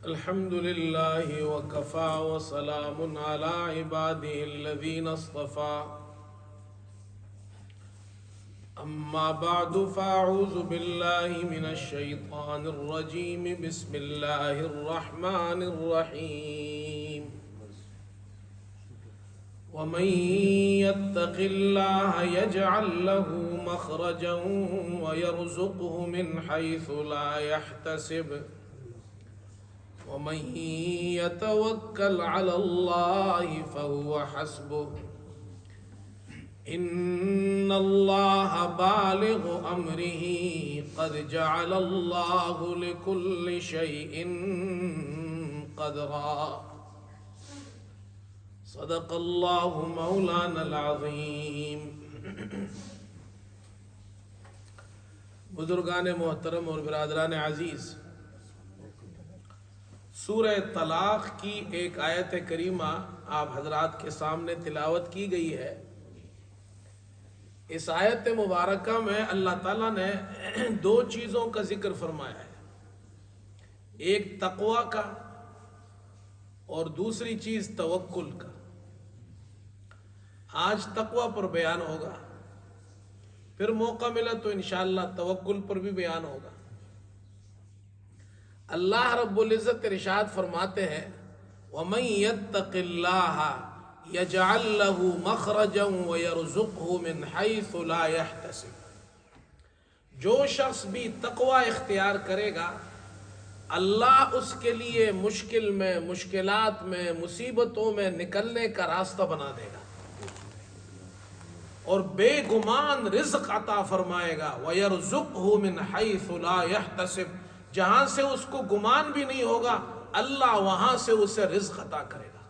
الحمد لله وكفى وسلام على عباده الذين اصطفى أما بعد فأعوذ بالله من الشيطان الرجيم بسم الله الرحمن الرحيم ومن يتق الله يجعل له مخرجا ويرزقه من حيث لا يحتسب ومن يتوكل على الله فهو حسبه إن الله بالغ أمره قد جعل الله لكل شيء قدرا صدق اللہ مولانا العظیم۔ بزرگان محترم اور برادران عزیز، سورہ طلاق کی ایک آیت کریمہ آپ حضرات کے سامنے تلاوت کی گئی ہے۔ اس آیت مبارکہ میں اللہ تعالیٰ نے دو چیزوں کا ذکر فرمایا ہے، ایک تقوی کا اور دوسری چیز توکل کا۔ آج تقوی پر بیان ہوگا، پھر موقع ملا تو انشاءاللہ توکل پر بھی بیان ہوگا۔ اللہ رب العزت ارشاد فرماتے ہیں وَمَن يَتَّقِ اللَّهَ يَجْعَل لَّهُ مَخْرَجًا وَيَرْزُقْهُ مِنْ حَيْثُ لَا يَحْتَسِبُ، جو شخص بھی تقوی اختیار کرے گا اللہ اس کے لیے مشکل میں، مشکلات میں، مصیبتوں میں نکلنے کا راستہ بنا دے گا اور بے گمان رزق عطا فرمائے گا۔ وَيَرْزُقْهُ مِنْ حَيْثُ لَا يَحْتَسِبُ، جہاں سے اس کو گمان بھی نہیں ہوگا اللہ وہاں سے اسے رزق عطا کرے گا۔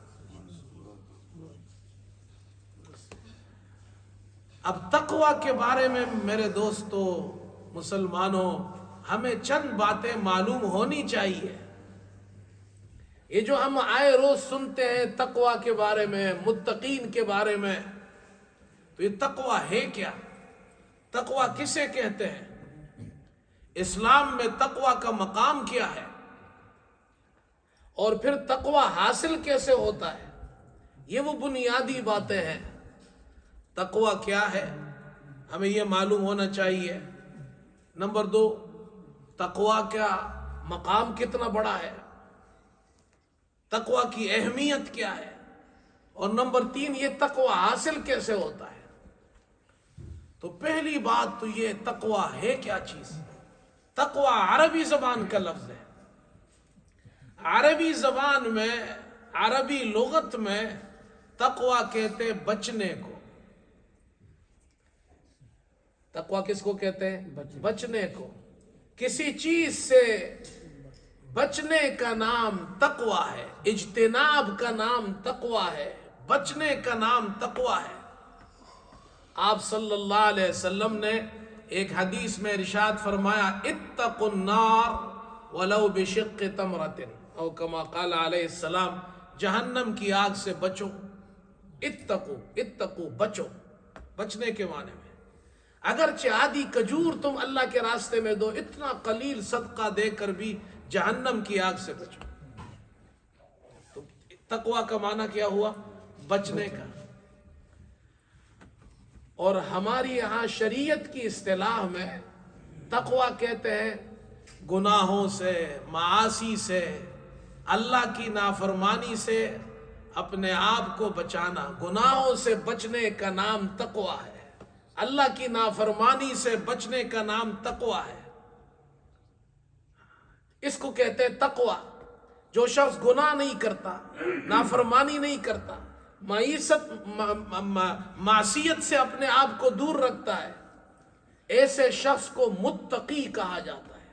اب تقوی کے بارے میں میرے دوستو مسلمانوں ہمیں چند باتیں معلوم ہونی چاہیے۔ یہ جو ہم آئے روز سنتے ہیں تقوی کے بارے میں، متقین کے بارے میں، تو یہ تقوی ہے کیا؟ تقوی کسے کہتے ہیں؟ اسلام میں تقوی کا مقام کیا ہے؟ اور پھر تقوی حاصل کیسے ہوتا ہے؟ یہ وہ بنیادی باتیں ہیں۔ تقوی کیا ہے ہمیں یہ معلوم ہونا چاہیے۔ نمبر 2، تقوی کا مقام کتنا بڑا ہے، تقوی کی اہمیت کیا ہے، اور نمبر 3 یہ تقوی حاصل کیسے ہوتا ہے۔ تو پہلی بات تو یہ تقوی ہے کیا چیز؟ تقوی عربی زبان کا لفظ ہے۔ عربی زبان میں، عربی لغت میں تقوی کہتے بچنے کو۔ تقوی کس کو کہتے ہیں؟ بچنے کو۔ کسی چیز سے بچنے کا نام تقوی ہے، اجتناب کا نام تقوی ہے، بچنے کا نام تقوی ہے۔ آپ صلی اللہ علیہ وسلم نے ایک حدیث میں ارشاد فرمایا اتقوا النار ولو بشق تمرۃ، او کما قال علیہ السلام، جہنم کی آگ سے بچو۔ اتقو بچو، بچنے کے معنی میں اگرچہ آدھی کھجور تم اللہ کے راستے میں دو، اتنا قلیل صدقہ دے کر بھی جہنم کی آگ سے بچو۔ تو تقوی کا معنی کیا ہوا؟ بچنے کا۔ اور ہماری یہاں شریعت کی اصطلاح میں تقوی کہتے ہیں گناہوں سے، معاصی سے، اللہ کی نافرمانی سے اپنے آپ کو بچانا۔ گناہوں سے بچنے کا نام تقوی ہے، اللہ کی نافرمانی سے بچنے کا نام تقوی ہے۔ اس کو کہتے ہیں تقوی۔ جو شخص گناہ نہیں کرتا، نافرمانی نہیں کرتا، معصیت سے اپنے آپ کو دور رکھتا ہے، ایسے شخص کو متقی کہا جاتا ہے۔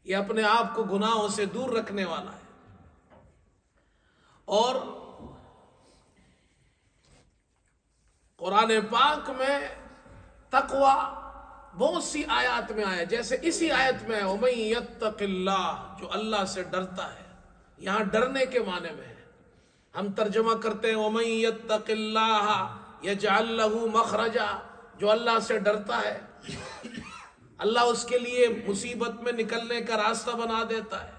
یہ اپنے آپ کو گناہوں سے دور رکھنے والا ہے۔ اور قرآن پاک میں تقوی بہت سی آیات میں آیا، جیسے اسی آیت میں وَمَن يَتَّقِ اللَّهَ، جو اللہ سے ڈرتا ہے۔ یہاں ڈرنے کے معنی میں ہے، ہم ترجمہ کرتے ہیں وَمَن يَتَّقِ اللَّهَ يَجْعَل لَّهُ مَخْرَجًا، جو اللہ سے ڈرتا ہے اللہ اس کے لیے مصیبت میں نکلنے کا راستہ بنا دیتا ہے۔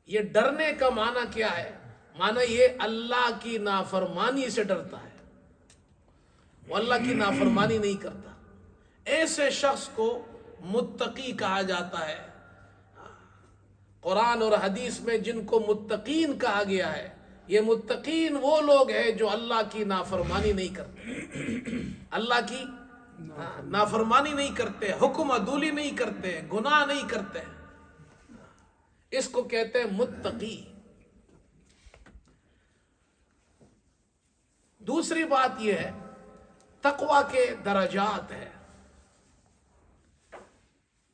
یہ ڈرنے کا معنی کیا ہے؟ معنی یہ اللہ کی نافرمانی سے ڈرتا ہے، وہ اللہ کی نافرمانی نہیں کرتا۔ ایسے شخص کو متقی کہا جاتا ہے۔ قرآن اور حدیث میں جن کو متقین کہا گیا ہے، یہ متقین وہ لوگ ہیں جو اللہ کی نافرمانی نہیں کرتے، اللہ کی نافرمانی نہیں کرتے، حکم عدولی نہیں کرتے، گناہ نہیں کرتے، اس کو کہتے ہیں متقی۔ دوسری بات یہ ہے تقوی کے درجات ہیں،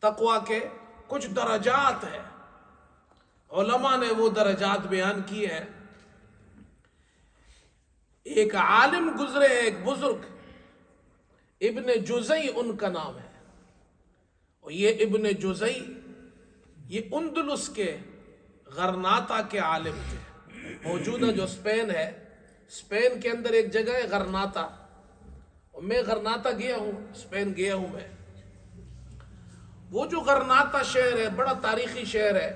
تقوی کے کچھ درجات ہیں، علماء نے وہ درجات بیان کیے ہیں۔ ایک عالم گزرے، ایک بزرگ، ابن جزئی ان کا نام ہے، اور یہ ابن جزئی یہ اندلس کے غرناطہ کے عالم تھے۔ موجودہ جو اسپین ہے، اسپین کے اندر ایک جگہ ہے غرناطہ، اور میں غرناطہ گیا ہوں، اسپین گیا ہوں میں۔ وہ جو غرناطہ شہر ہے بڑا تاریخی شہر ہے،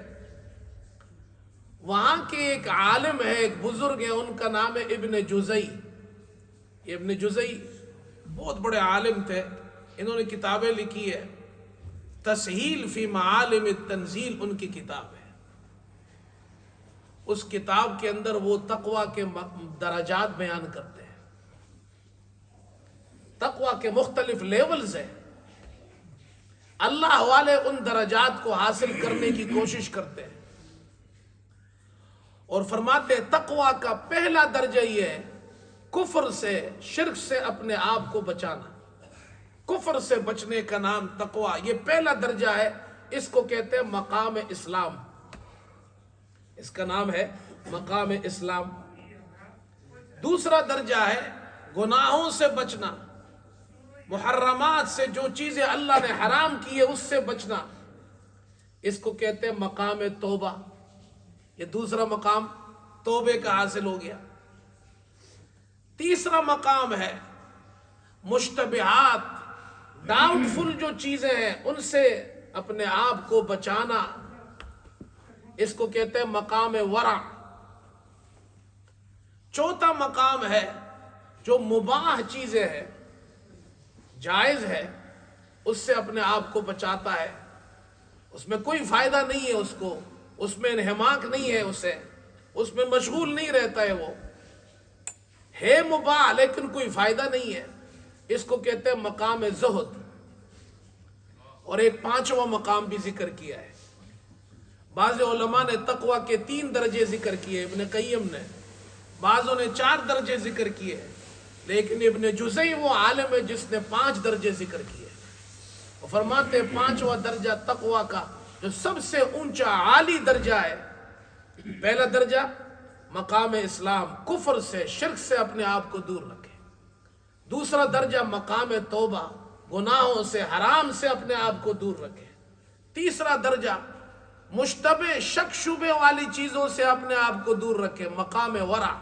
وہاں کے ایک عالم ہے، ایک بزرگ ہے، ان کا نام ہے ابن جزئی۔ یہ ابن جزئی بہت بڑے عالم تھے، انہوں نے کتابیں لکھی ہے، تسہیل فی معالم التنزیل ان کی کتاب ہے۔ اس کتاب کے اندر وہ تقوی کے درجات بیان کرتے ہیں، تقوی کے مختلف لیولز ہیں۔ اللہ والے ان درجات کو حاصل کرنے کی کوشش کرتے ہیں، اور فرماتے ہیں تقوی کا پہلا درجہ یہ ہے کفر سے، شرک سے اپنے آپ کو بچانا۔ کفر سے بچنے کا نام تقوی، یہ پہلا درجہ ہے، اس کو کہتے ہیں مقام اسلام، اس کا نام ہے مقام اسلام۔ دوسرا درجہ ہے گناہوں سے بچنا، محرمات سے، جو چیزیں اللہ نے حرام کی ہے اس سے بچنا، اس کو کہتے ہیں مقام توبہ۔ یہ دوسرا مقام توبے کا حاصل ہو گیا۔ تیسرا مقام ہے مشتبہات، ڈاؤٹ فل جو چیزیں ہیں ان سے اپنے آپ کو بچانا، اس کو کہتے ہیں مقام ورع۔ چوتھا مقام ہے جو مباح چیزیں ہیں، جائز ہے، اس سے اپنے آپ کو بچاتا ہے، اس میں کوئی فائدہ نہیں ہے اس کو، اس میں انہماک نہیں ہے اسے، اس میں مشغول نہیں رہتا ہے، وہ ہے مباح لیکن کوئی فائدہ نہیں ہے، اس کو کہتے ہیں مقام زہد۔ اور ایک پانچواں مقام بھی ذکر کیا ہے۔ بعض علماء نے تقوی کے 3 درجے ذکر کیے، ابن قیم نے، بعضوں نے 4 درجے ذکر کیے، لیکن ابن جزئی وہ عالم ہے جس نے 5 درجے ذکر کیے۔ وہ فرماتے ہیں 5واں درجہ تقوی کا جو سب سے اونچا عالی درجہ ہے، پہلا درجہ مقام اسلام، کفر سے، شرک سے اپنے آپ کو دور رکھے۔ دوسرا درجہ مقام توبہ، گناہوں سے، حرام سے اپنے آپ کو دور رکھے۔ تیسرا درجہ مشتبہ، شک شبہ والی چیزوں سے اپنے آپ کو دور رکھے، مقام ورع۔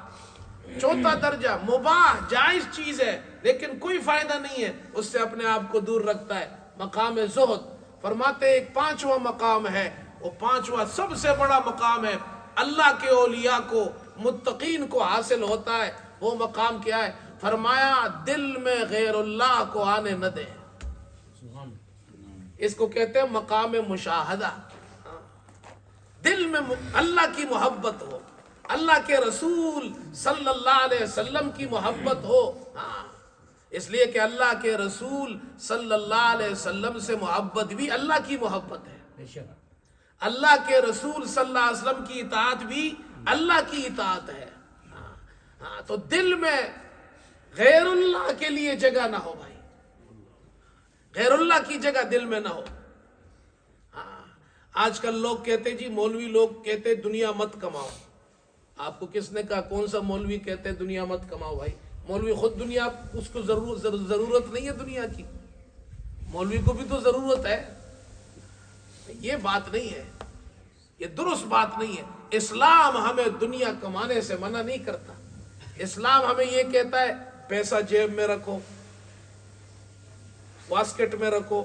چوتھا درجہ مباح، جائز چیز ہے لیکن کوئی فائدہ نہیں ہے، اس سے اپنے آپ کو دور رکھتا ہے، مقام زہد۔ فرماتے ایک 5واں مقام ہے، وہ 5واں سب سے بڑا مقام ہے، اللہ کے اولیاء کو، متقین کو حاصل ہوتا ہے۔ وہ مقام کیا ہے؟ فرمایا دل میں غیر اللہ کو آنے نہ دے، اس کو کہتے ہیں مقام مشاہدہ۔ دل میں اللہ کی محبت ہو، اللہ کے رسول صلی اللہ علیہ وسلم کی محبت ہو، اس لیے کہ اللہ کے رسول صلی اللہ علیہ وسلم سے محبت بھی اللہ کی محبت ہے، اللہ کے رسول صلی اللہ علیہ وسلم کی اطاعت بھی اللہ کی اطاعت ہے۔ تو دل میں غیر اللہ کے لیے جگہ نہ ہو بھائی، غیر اللہ کی جگہ دل میں نہ ہو۔ آج کل لوگ کہتے جی، مولوی لوگ کہتے دنیا مت کماؤ۔ آپ کو کس نے کہا؟ کون سا مولوی کہتے دنیا مت کماؤ؟ بھائی مولوی خود دنیا، اس کو ضرورت نہیں ہے دنیا کی، مولوی کو بھی تو ضرورت ہے۔ یہ بات نہیں ہے، یہ درست بات نہیں ہے۔ اسلام ہمیں دنیا کمانے سے منع نہیں کرتا، اسلام ہمیں یہ کہتا ہے پیسہ جیب میں رکھو، واسکٹ میں رکھو،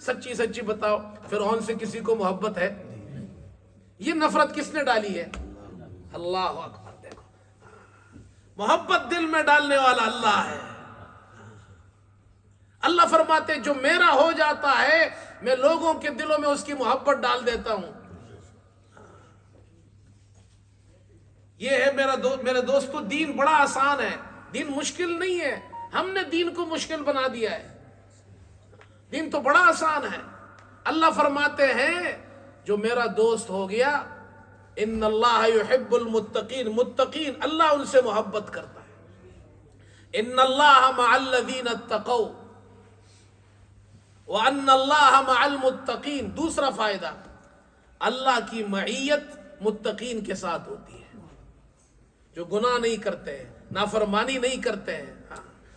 سچی سچی بتاؤ فرعون سے کسی کو محبت ہے؟ یہ نفرت کس نے ڈالی ہے؟ اللہ اکبر. دیکھو محبت دل میں ڈالنے والا اللہ ہے. اللہ فرماتے جو میرا ہو جاتا ہے میں لوگوں کے دلوں میں اس کی محبت ڈال دیتا ہوں. یہ ہے میرے دوستو دین بڑا آسان ہے، دین مشکل نہیں ہے. ہم نے دین کو مشکل بنا دیا ہے. دین تو بڑا آسان ہے. اللہ فرماتے ہیں جو میرا دوست ہو گیا ان اللہ یحب المتقین، متقین اللہ ان سے محبت کرتا ہے. ان اللہ مع الذین اتقوا وان اللہ مع المتقین. دوسرا فائدہ اللہ کی معیت متقین کے ساتھ ہوتی ہے جو گناہ نہیں کرتے ہیں، نافرمانی نہیں کرتے ہیں.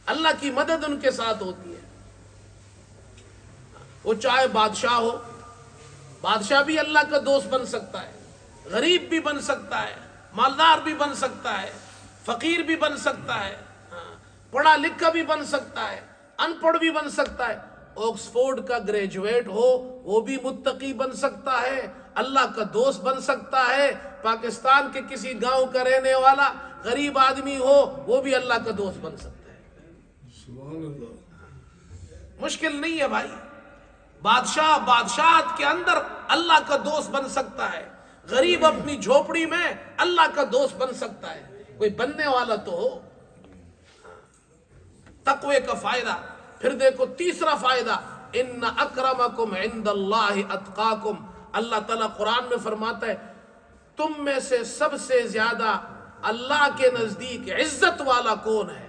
اللہ کی مدد ان کے ساتھ ہوتی ہے. وہ چاہے بادشاہ ہو، بادشاہ بھی اللہ کا دوست بن سکتا ہے، غریب بھی بن سکتا ہے، مالدار بھی بن سکتا ہے، فقیر بھی بن سکتا ہے، پڑھا لکھا بھی بن سکتا ہے، ان پڑھ بھی بن سکتا ہے. آکسفورڈ کا گریجویٹ ہو وہ بھی متقی بن سکتا ہے، اللہ کا دوست بن سکتا ہے. پاکستان کے کسی گاؤں کا رہنے والا غریب آدمی ہو وہ بھی اللہ کا دوست بن سکتا ہے. سبحان اللہ. مشکل نہیں ہے بھائی. بادشاہ بادشاہت کے اندر اللہ کا دوست بن سکتا ہے، غریب اپنی جھوپڑی میں اللہ کا دوست بن سکتا ہے. کوئی بننے والا تو ہو. تقوی کا فائدہ. پھر دیکھو تیسرا فائدہ ان اکرمکم عند اللہ اتقاکم. اللہ تعالیٰ قرآن میں فرماتا ہے تم میں سے سب سے زیادہ اللہ کے نزدیک عزت والا کون ہے؟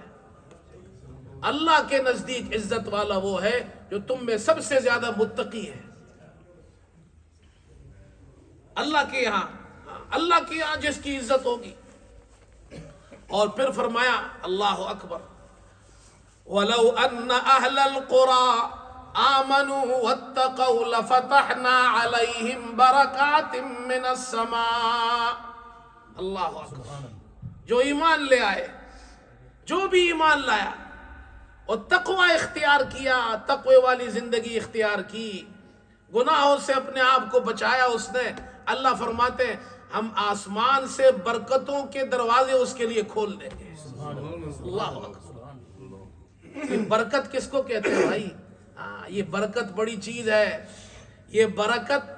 اللہ کے نزدیک عزت والا وہ ہے جو تم میں سب سے زیادہ متقی ہے. اللہ کے یہاں جس کی عزت ہوگی. اور پھر فرمایا اللہ اکبر وَلَوْ أَنَّ أَهْلَ الْقُرَىٰ آمَنُوا وَاتَّقَوْا لَفَتَحْنَا عَلَيْهِمْ بَرَكَاتٍ مِّنَ السَّمَاءِ. اللہ اکبر. جو ایمان لے آئے، جو بھی ایمان لایا اور تقوی اختیار کیا، تقوی والی زندگی اختیار کی، گناہوں سے اپنے آپ کو بچایا اس نے، اللہ فرماتے ہیں ہم آسمان سے برکتوں کے دروازے اس کے لیے کھول دیں گے. اللہ اکبر. یہ برکت کس کو کہتے ہیں بھائی؟ یہ برکت بڑی چیز ہے. یہ برکت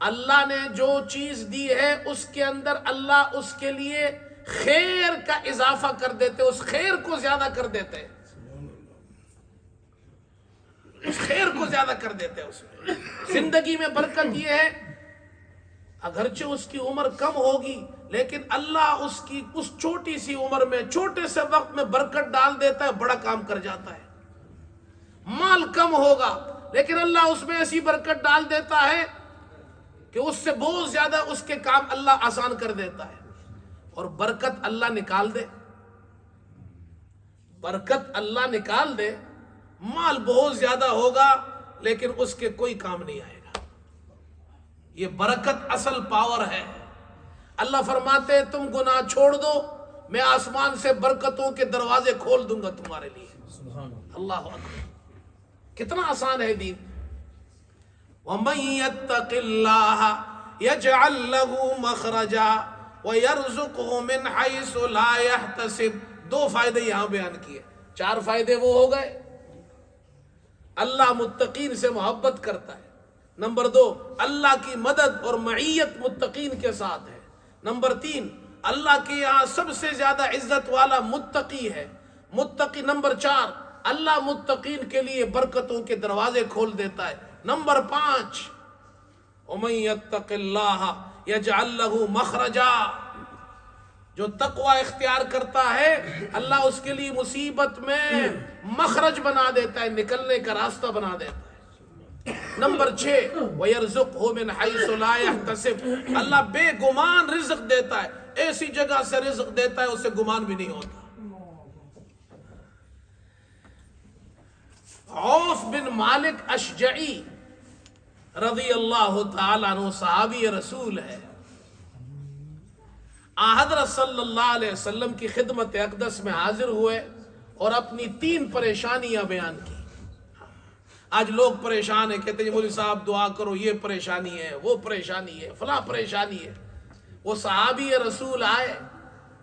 اللہ نے جو چیز دی ہے اس کے اندر اللہ اس کے لیے خیر کا اضافہ کر دیتے، اس خیر کو زیادہ کر دیتے، اس خیر کو زیادہ کر دیتے. اس میں زندگی میں برکت یہ ہے اگرچہ اس کی عمر کم ہوگی لیکن اللہ اس چھوٹی سی عمر میں چھوٹے سے وقت میں برکت ڈال دیتا ہے، بڑا کام کر جاتا ہے. مال کم ہوگا لیکن اللہ اس میں ایسی برکت ڈال دیتا ہے کہ اس سے بہت زیادہ اس کے کام اللہ آسان کر دیتا ہے. اور برکت اللہ نکال دے، برکت اللہ نکال دے، مال بہت زیادہ ہوگا لیکن اس کے کوئی کام نہیں آئے گا. یہ برکت اصل پاور ہے. اللہ فرماتے ہیں تم گناہ چھوڑ دو میں آسمان سے برکتوں کے دروازے کھول دوں گا تمہارے لیے. اللہ اکبر. کتنا آسان ہے دین. وَمَن يَتَّقِ اللَّهَ يَجْعَل لَّهُ مَخْرَجًا وَيَرْزُقْهُ مِنْ حَيْثُ لَا يَحْتَسِبُ. دو فائدے یہاں بیان کیے، چار فائدے وہ ہو گئے. اللہ متقین سے محبت کرتا ہے. نمبر دو اللہ کی مدد اور معیت متقین کے ساتھ ہے. نمبر تین اللہ کے یہاں سب سے زیادہ عزت والا متقی ہے، متقی. نمبر چار اللہ متقین کے لیے برکتوں کے دروازے کھول دیتا ہے. نمبر پانچ وَمَن يَتَّقِ اللَّهَ يَجْعَل لَّهُ مَخْرَجًا. جو تقوی اختیار کرتا ہے اللہ اس کے لیے مصیبت میں مخرج بنا دیتا ہے، نکلنے کا راستہ بنا دیتا ہے. نمبر 6 وَيَرْزُقْهُ مِنْ حَيْثُ لَا يَحْتَسِبُ. اللہ بے گمان رزق دیتا ہے، ایسی جگہ سے رزق دیتا ہے اسے گمان بھی نہیں ہوتا. عوف بن مالک اشجعی رضی اللہ تعالیٰ عنہ صحابی رسول ہے. حضرت صلی اللہ علیہ وسلم کی خدمت اقدس میں حاضر ہوئے اور اپنی 3 پریشانیاں بیان کی. آج لوگ پریشان ہیں، کہتے ہیں مولوی صاحب دعا کرو، یہ پریشانی ہے، وہ پریشانی ہے، فلاں پریشانی ہے۔ وہ صحابی رسول آئے،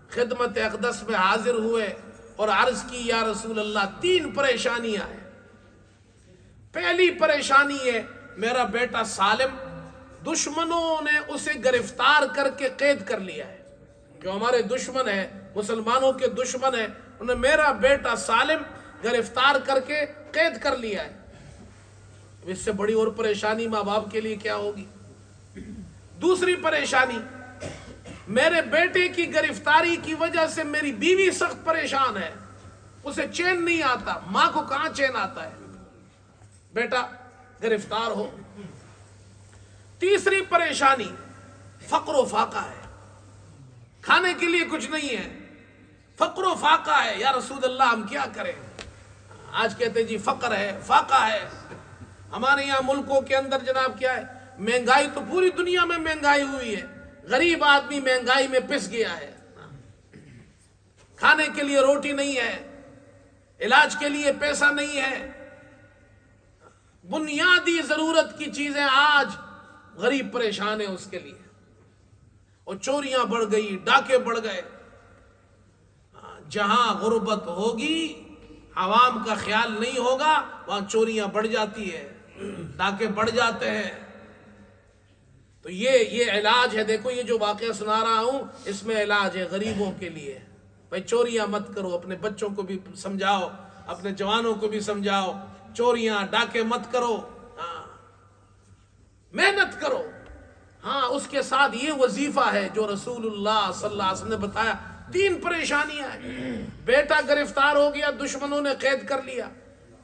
خدمت اقدس میں حاضر ہوئے اور عرض کی یا رسول اللہ 3 پریشانیاں ہیں۔ پہلی پریشانی ہے میرا بیٹا سالم، دشمنوں نے اسے گرفتار کر کے قید کر لیا ہے، جو ہمارے دشمن ہیں، مسلمانوں کے دشمن ہیں، انہوں نے میرا بیٹا سالم گرفتار کر کے قید کر لیا ہے۔ اس سے بڑی اور پریشانی ماں باپ کے لیے کیا ہوگی؟ دوسری پریشانی، میرے بیٹے کی گرفتاری کی وجہ سے میری بیوی سخت پریشان ہے، اسے چین نہیں آتا۔ ماں کو کہاں چین آتا ہے بیٹا گرفتار ہو۔ تیسری پریشانی فقر و فاقہ ہے، کھانے کے لیے کچھ نہیں ہے، فقر و فاقہ ہے۔ یا رسول اللہ ہم کیا کریں؟ آج کہتے جی فقر ہے، فاقہ ہے۔ ہمارے یہاں ملکوں کے اندر جناب کیا ہے، مہنگائی تو پوری دنیا میں مہنگائی ہوئی ہے، غریب آدمی مہنگائی میں پس گیا ہے، کھانے کے لیے روٹی نہیں ہے، علاج کے لیے پیسہ نہیں ہے، بنیادی ضرورت کی چیزیں آج غریب پریشان ہے اس کے لیے، اور چوریاں بڑھ گئی، ڈاکے بڑھ گئے۔ جہاں غربت ہوگی، عوام کا خیال نہیں ہوگا، وہاں چوریاں بڑھ جاتی ہے، ڈاکے بڑھ جاتے ہیں۔ تو یہ علاج ہے۔ دیکھو یہ جو واقعہ سنا رہا ہوں اس میں علاج ہے غریبوں کے لیے۔ بھائی چوریاں مت کرو، اپنے بچوں کو بھی سمجھاؤ، اپنے جوانوں کو بھی سمجھاؤ، چوریاں ڈاکے مت کرو، محنت کرو۔ ہاں اس کے ساتھ یہ وظیفہ ہے جو رسول اللہ صلی اللہ علیہ وسلم نے بتایا۔ 3 پریشانیاں ہیں، بیٹا گرفتار ہو گیا، دشمنوں نے قید کر لیا،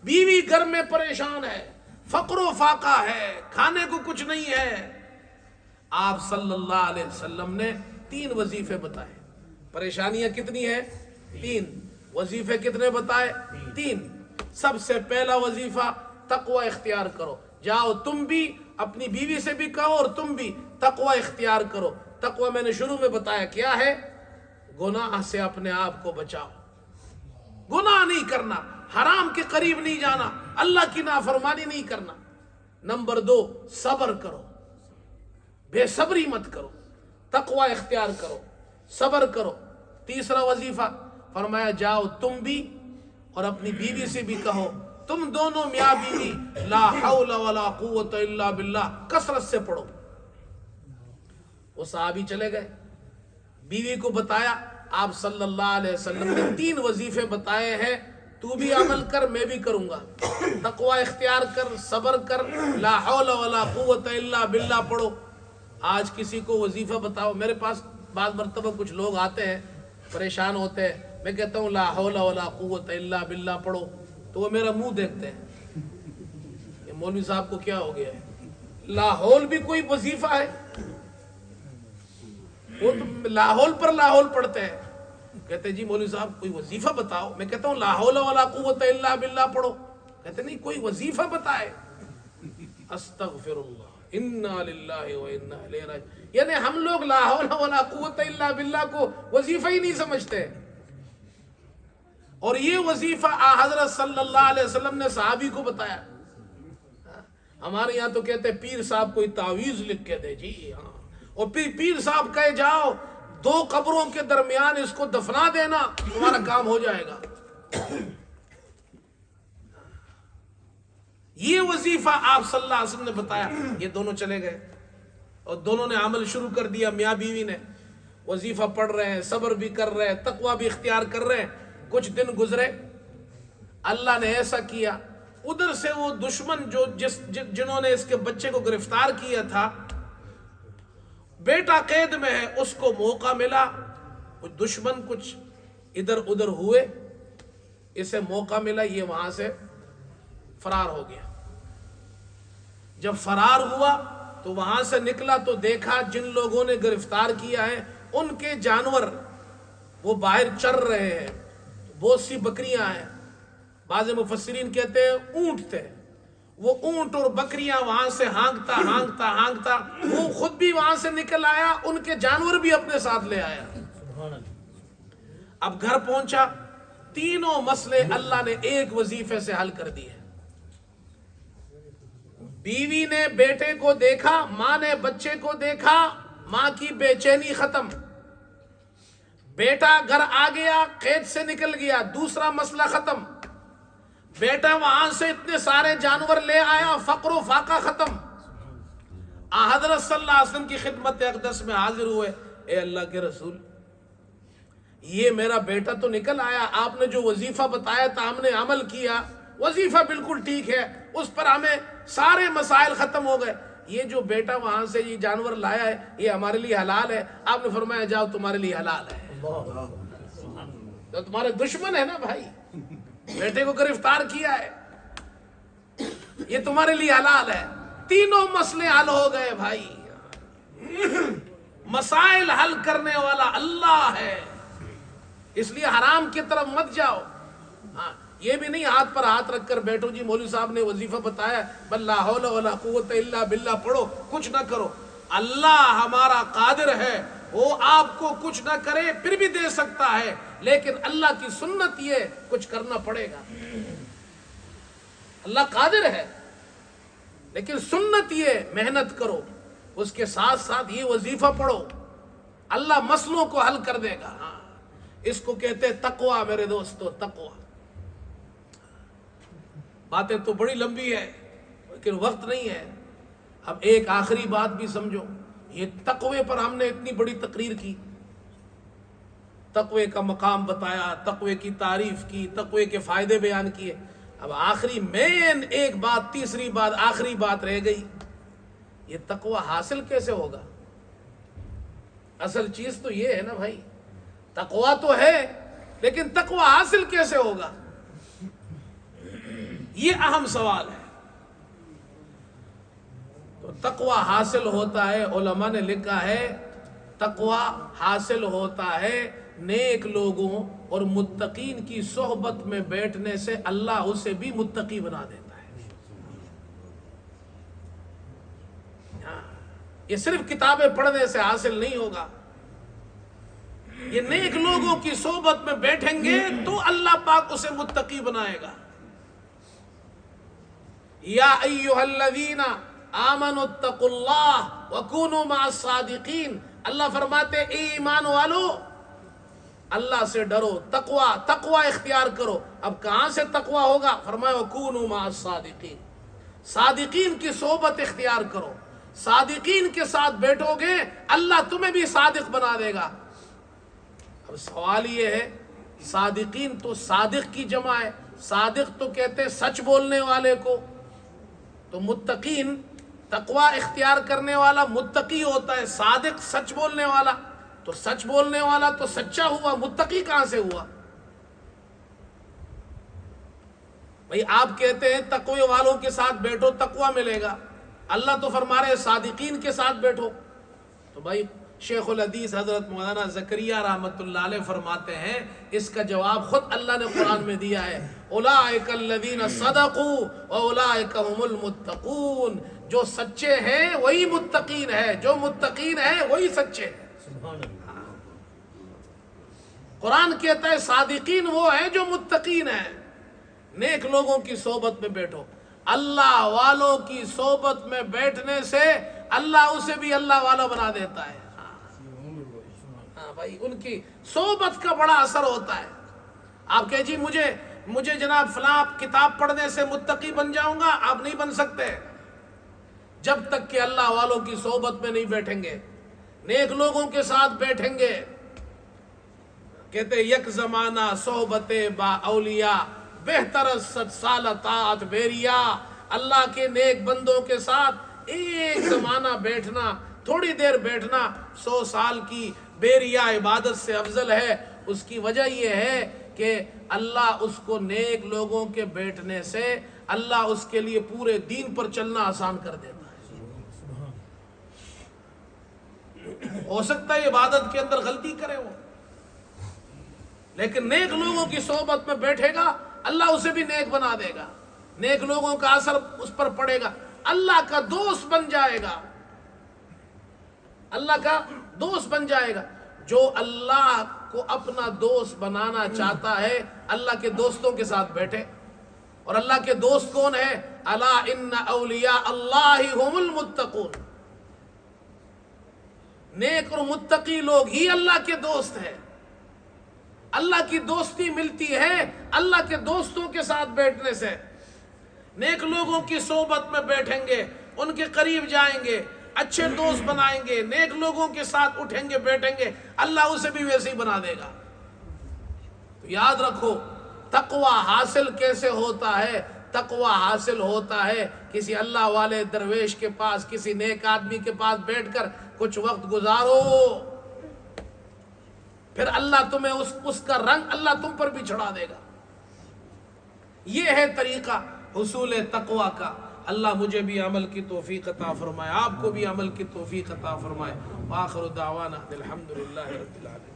بیوی گھر میں پریشان ہے، فقر و فاقہ ہے، کھانے کو کچھ نہیں ہے۔ آپ صلی اللہ علیہ وسلم نے 3 وظیفے بتائے۔ پریشانیاں کتنی ہیں؟ 3۔ وظیفے کتنے بتائے؟ 3۔ سب سے پہلا وظیفہ تقوی اختیار کرو۔ جاؤ تم بھی اپنی بیوی سے بھی کہو اور تم بھی تقوی اختیار کرو۔ تقوی میں نے شروع میں بتایا کیا ہے؟ گناہ سے اپنے آپ کو بچاؤ، گناہ نہیں کرنا، حرام کے قریب نہیں جانا، اللہ کی نافرمانی نہیں کرنا۔ نمبر 2، صبر کرو، بے صبری مت کرو، تقوی اختیار کرو، صبر کرو۔ تیسرا وظیفہ فرمایا جاؤ تم بھی اور اپنی بیوی سے بھی کہو، تم دونوں میاں بیوی لا حول ولا قوت الا باللہ کثرت سے پڑھو۔ وہ صحابی چلے گئے، بیوی کو بتایا، آپ صلی اللہ علیہ وسلم نے 3 وظیفے بتائے ہیں، تو بھی عمل کر، میں بھی کروں گا۔ تقوی اختیار کر، صبر کر، لا حول ولا قوت الا باللہ پڑھو۔ آج کسی کو وظیفہ بتاؤ، میرے پاس بعض مرتبہ کچھ لوگ آتے ہیں پریشان ہوتے ہیں، میں کہتا ہوں لا حول ولا قوت الا باللہ پڑھو، تو وہ میرا منہ دیکھتے ہیں، یہ مولوی صاحب کو کیا ہو گیا ہے؟ لاہول بھی کوئی وظیفہ ہے؟ وہ تو لاہول پر لاہول پڑھتے ہیں، کہتے ہیں جی مولوی صاحب کوئی وظیفہ بتاؤ، میں کہتا ہوں لا حول ولا قوت الا باللہ پڑھو، کہتے نہیں کوئی وظیفہ بتائے۔ استغفر اللہ، انا للہ و انا الیہ راجعون۔ یعنی ہم لوگ لا حول ولا قوت الا باللہ کو وظیفہ ہی نہیں سمجھتے۔ اور یہ وظیفہ حضرت صلی اللہ علیہ وسلم نے صحابی کو بتایا۔ ہمارے یہاں تو کہتے ہیں پیر صاحب کوئی تعویذ لکھ کے دے، جی ہاں، اور پھر پیر صاحب کہے جاؤ 2 قبروں کے درمیان اس کو دفنا دینا، تمہارا کام ہو جائے گا۔ یہ وظیفہ آپ صلی اللہ علیہ وسلم نے بتایا۔ یہ دونوں چلے گئے اور دونوں نے عمل شروع کر دیا، میاں بیوی نے وظیفہ پڑھ رہے ہیں، صبر بھی کر رہے ہیں، تقوی بھی اختیار کر رہے ہیں۔ کچھ دن گزرے، اللہ نے ایسا کیا، ادھر سے وہ دشمن جنہوں نے اس کے بچے کو گرفتار کیا تھا، بیٹا قید میں ہے، اس کو موقع ملا، کچھ دشمن کچھ ادھر ادھر ہوئے، اسے موقع ملا، یہ وہاں سے فرار ہو گیا۔ جب فرار ہوا تو وہاں سے نکلا تو دیکھا جن لوگوں نے گرفتار کیا ہے ان کے جانور وہ باہر چر رہے ہیں، بہت سی بکریاں ہیں، بعض مفسرین کہتے ہیں اونٹ تھے، وہ اونٹ اور بکریاں وہاں سے ہانکتا ہانکتا ہانکتا وہ خود بھی وہاں سے نکل آیا، ان کے جانور بھی اپنے ساتھ لے آیا۔ اب گھر پہنچا، تینوں مسئلے اللہ نے ایک وظیفے سے حل کر دیے۔ بیوی نے بیٹے کو دیکھا، ماں نے بچے کو دیکھا، ماں کی بے چینی ختم، بیٹا گھر آ گیا، قید سے نکل گیا، دوسرا مسئلہ ختم، بیٹا وہاں سے اتنے سارے جانور لے آیا، فقر و فاقہ ختم۔ حضرت صلی اللہ علیہ وسلم کی خدمت اقدس میں حاضر ہوئے، اے اللہ کے رسول، یہ میرا بیٹا تو نکل آیا، آپ نے جو وظیفہ بتایا تھا ہم نے عمل کیا، وظیفہ بالکل ٹھیک ہے، اس پر ہمیں سارے مسائل ختم ہو گئے، یہ جو بیٹا وہاں سے یہ جانور لایا ہے یہ ہمارے لیے حلال ہے؟ آپ نے فرمایا جاؤ تمہارے لیے حلال ہے۔ تو تمہارے دشمن ہے نا بھائی، بیٹے کو گرفتار کیا ہے، یہ تمہارے لیے حلال ہے۔ تینوں مسئلے حل ہو گئے بھائی۔ مسائل حل کرنے والا اللہ ہے، اس لیے حرام کی طرف مت جاؤ۔ ہاں یہ بھی نہیں ہاتھ پر ہاتھ رکھ کر بیٹھو جی مولوی صاحب نے وظیفہ بتایا بل لا حول ولا قوت الا باللہ پڑھو، کچھ نہ کرو۔ اللہ ہمارا قادر ہے، وہ آپ کو کچھ نہ کرے پھر بھی دے سکتا ہے، لیکن اللہ کی سنت یہ کچھ کرنا پڑے گا۔ اللہ قادر ہے لیکن سنت یہ محنت کرو، اس کے ساتھ ساتھ یہ وظیفہ پڑھو، اللہ مسئلوں کو حل کر دے گا۔ ہاں اس کو کہتے ہیں تقویٰ میرے دوستو، تقویٰ۔ باتیں تو بڑی لمبی ہے لیکن وقت نہیں ہے، اب ایک آخری بات بھی سمجھو۔ یہ تقوی پر ہم نے اتنی بڑی تقریر کی، تقوی کا مقام بتایا، تقوی کی تعریف کی، تقوی کے فائدے بیان کیے، اب آخری مین ایک بات، تیسری بات، آخری بات رہ گئی، یہ تقوی حاصل کیسے ہوگا؟ اصل چیز تو یہ ہے نا بھائی، تقوی تو ہے لیکن تقوی حاصل کیسے ہوگا؟ یہ اہم سوال ہے۔ تو تقوی حاصل ہوتا ہے، علماء نے لکھا ہے تقوی حاصل ہوتا ہے نیک لوگوں اور متقین کی صحبت میں بیٹھنے سے، اللہ اسے بھی متقی بنا دیتا ہے۔ یہ صرف کتابیں پڑھنے سے حاصل نہیں ہوگا، یہ نیک لوگوں کی صحبت میں بیٹھیں گے تو اللہ پاک اسے متقی بنائے گا۔ یا ایھا الذین آمنوا اتقوا اللہ وکونوا مع الصادقین، اللہ فرماتے اے ایمان والو اللہ سے ڈرو، تقوی اختیار کرو۔ اب کہاں سے تقوی ہوگا؟ فرمایا وکونوا مع الصادقین، صادقین کی صحبت اختیار کرو، صادقین کے ساتھ بیٹھو گے اللہ تمہیں بھی صادق بنا دے گا۔ اب سوال یہ ہے، صادقین تو صادق کی جمع ہے، صادق تو کہتے سچ بولنے والے کو، تو متقین تقوی اختیار کرنے والا متقی ہوتا ہے، صادق سچ بولنے والا، تو سچ بولنے والا تو سچا ہوا، متقی کہاں سے ہوا؟ بھئی آپ کہتے ہیں تقوی والوں کے ساتھ بیٹھو تقوی ملے گا، اللہ تو فرما رہے صادقین کے ساتھ بیٹھو۔ تو بھائی شیخ الحدیث حضرت مولانا زکریا رحمۃ اللہ علیہ فرماتے ہیں اس کا جواب خود اللہ نے قرآن میں دیا ہے، اولئک الذین صدقوا واولئک هم المتقون، جو سچے ہیں وہی متقین ہے، جو متقین ہیں وہی سچے ہیں۔ قرآن کہتا ہے صادقین وہ ہیں جو متقین ہیں۔ نیک لوگوں کی صحبت میں بیٹھو، اللہ والوں کی صحبت میں بیٹھنے سے اللہ اسے بھی اللہ والا بنا دیتا ہے۔ ہاں بھائی ان کی صحبت کا بڑا اثر ہوتا ہے۔ آپ کہے جی مجھے جناب فلاں کتاب پڑھنے سے متقی بن جاؤں گا، آپ نہیں بن سکتے جب تک کہ اللہ والوں کی صحبت میں نہیں بیٹھیں گے، نیک لوگوں کے ساتھ بیٹھیں گے۔ کہتے یک زمانہ صحبت با اولیاء بہتر از 100 سال طاعت بیریا، اللہ کے نیک بندوں کے ساتھ ایک زمانہ بیٹھنا، تھوڑی دیر بیٹھنا 100 سال کی بیریا عبادت سے افضل ہے۔ اس کی وجہ یہ ہے کہ اللہ اس کو نیک لوگوں کے بیٹھنے سے اللہ اس کے لیے پورے دین پر چلنا آسان کر دیتا ہے۔ ہو سکتا ہے عبادت کے اندر غلطی کرے وہ، لیکن نیک لوگوں کی صحبت میں بیٹھے گا اللہ اسے بھی نیک بنا دے گا، نیک لوگوں کا اثر اس پر پڑے گا، اللہ کا دوست بن جائے گا، اللہ کا دوست بن جائے گا۔ جو اللہ کو اپنا دوست بنانا چاہتا ہے اللہ کے دوستوں کے ساتھ بیٹھے، اور اللہ کے دوست کون ہے؟ الا ان اولیاء اللہ هم المتقون، نیک اور متقی لوگ ہی اللہ کے دوست ہیں۔ اللہ کی دوستی ملتی ہے اللہ کے دوستوں کے ساتھ بیٹھنے سے۔ نیک لوگوں کی صحبت میں بیٹھیں گے، ان کے قریب جائیں گے، اچھے دوست بنائیں گے، نیک لوگوں کے ساتھ اٹھیں گے بیٹھیں گے، اللہ اسے بھی ویسے ہی بنا دے گا۔ تو یاد رکھو تقوی حاصل کیسے ہوتا ہے؟ تقوی حاصل ہوتا ہے کسی اللہ والے درویش کے پاس، کسی نیک آدمی کے پاس بیٹھ کر کچھ وقت گزارو، پھر اللہ تمہیں اس کا رنگ اللہ تم پر بھی چڑھا دے گا۔ یہ ہے طریقہ حصول تقوی کا۔ اللہ مجھے بھی عمل کی توفیق عطا فرمائے، آپ کو بھی عمل کی توفیق عطا فرمائے۔ وآخر دعوانا الحمدللہ رب العالمین۔